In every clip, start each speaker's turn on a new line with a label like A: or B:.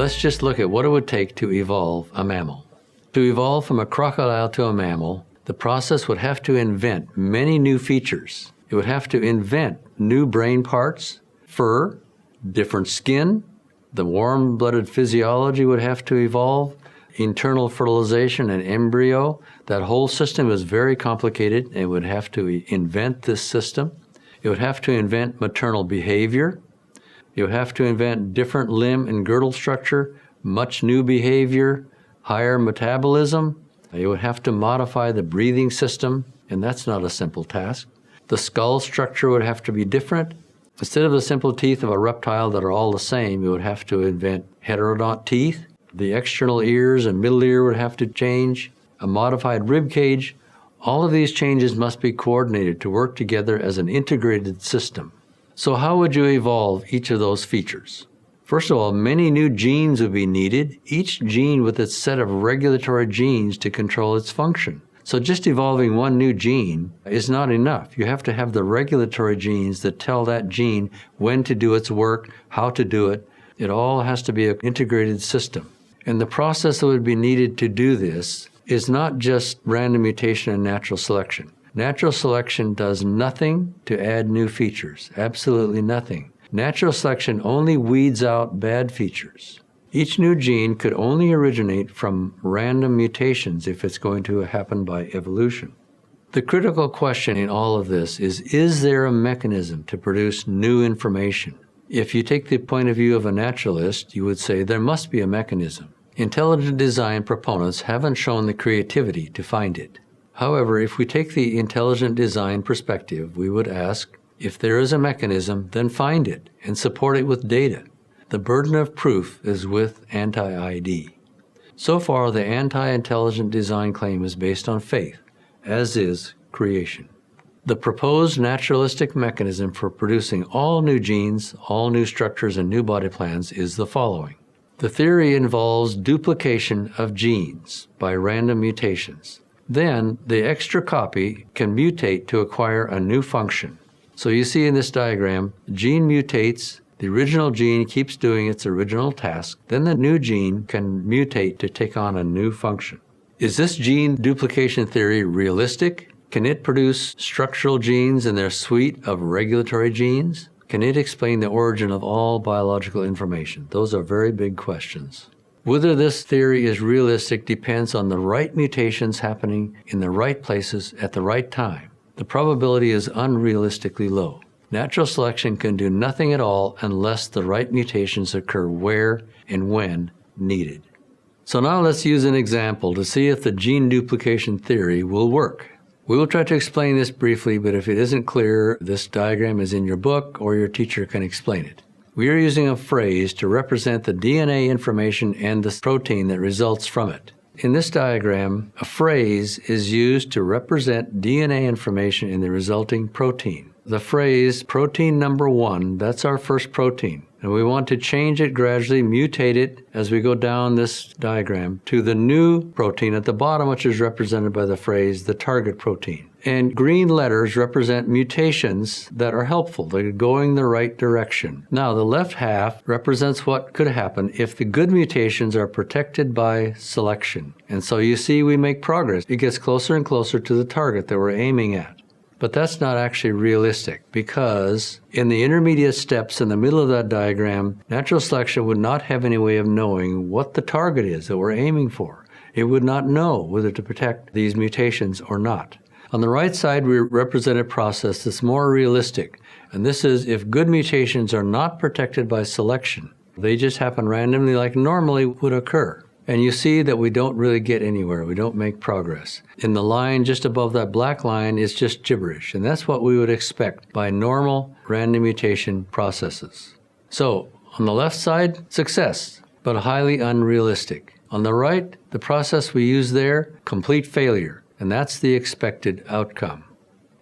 A: Let's just look at what it would take to evolve a mammal. To evolve from a crocodile to a mammal, the process would have to invent many new features. It would have to invent new brain parts, fur, different skin. The warm-blooded physiology would have to evolve. Internal fertilization and embryo, that whole system is very complicated. It would have to invent this system. It would have to invent maternal behavior. It would have to invent different limb and girdle structure, much new behavior, higher metabolism. It would have to modify the breathing system, and that's not a simple task. The skull structure would have to be different. Instead of the simple teeth of a reptile that are all the same, you would have to invent heterodont teeth. The external ears and middle ear would have to change. A modified rib cage. All of these changes must be coordinated to work together as an integrated system. So how would you evolve each of those features? First of all, many new genes would be needed, each gene with its set of regulatory genes to control its function. So just evolving one new gene is not enough. You have to have the regulatory genes that tell that gene when to do its work, how to do it. It all has to be an integrated system. And the process that would be needed to do this is not just random mutation and natural selection. Natural selection does nothing to add new features, absolutely nothing. Natural selection only weeds out bad features. Each new gene could only originate from random mutations if it's going to happen by evolution. The critical question in all of this is there a mechanism to produce new information? If you take the point of view of a naturalist, you would say there must be a mechanism. Intelligent design proponents haven't shown the creativity to find it. However, if we take the intelligent design perspective, we would ask, if there is a mechanism, then find it and support it with data. The burden of proof is with anti-ID. So far, the anti-intelligent design claim is based on faith, as is creation. The proposed naturalistic mechanism for producing all new genes, all new structures, and new body plans is the following. The theory involves duplication of genes by random mutations. Then, the extra copy can mutate to acquire a new function. So you see in this diagram, the gene mutates, the original gene keeps doing its original task, then the new gene can mutate to take on a new function. Is this gene duplication theory realistic? Can it produce structural genes in their suite of regulatory genes? Can it explain the origin of all biological information? Those are very big questions. Whether this theory is realistic depends on the right mutations happening in the right places at the right time. The probability is unrealistically low. Natural selection can do nothing at all unless the right mutations occur where and when needed. So now let's use an example to see if the gene duplication theory will work. We will try to explain this briefly, but if it isn't clear, this diagram is in your book or your teacher can explain it. We are using a phrase to represent the DNA information and the protein that results from it. In this diagram, a phrase is used to represent DNA information in the resulting protein. The phrase protein number 1, that's our first protein. And we want to change it gradually, mutate it as we go down this diagram to the new protein at the bottom, which is represented by the phrase the target protein. And green letters represent mutations that are helpful. They're going the right direction. Now, the left half represents what could happen if the good mutations are protected by selection. And so you see we make progress. It gets closer and closer to the target that we're aiming at. But that's not actually realistic because in the intermediate steps in the middle of that diagram, natural selection would not have any way of knowing what the target is that we're aiming for. It would not know whether to protect these mutations or not. On the right side, we represent a process that's more realistic, and this is if good mutations are not protected by selection. They just happen randomly like normally would occur. And you see that we don't really get anywhere. We don't make progress. In the line just above that black line is just gibberish, and that's what we would expect by normal random mutation processes. So, on the left side, success, but highly unrealistic. On the right, the process we use there, complete failure, and that's the expected outcome.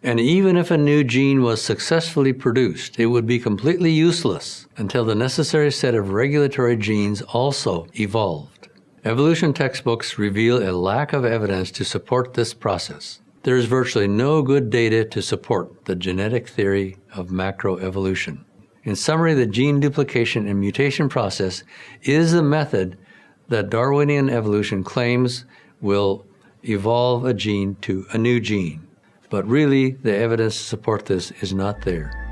A: And even if a new gene was successfully produced, it would be completely useless until the necessary set of regulatory genes also evolved. Evolution textbooks reveal a lack of evidence to support this process. There is virtually no good data to support the genetic theory of macroevolution. In summary, the gene duplication and mutation process is the method that Darwinian evolution claims will evolve a gene to a new gene. But really, the evidence to support this is not there.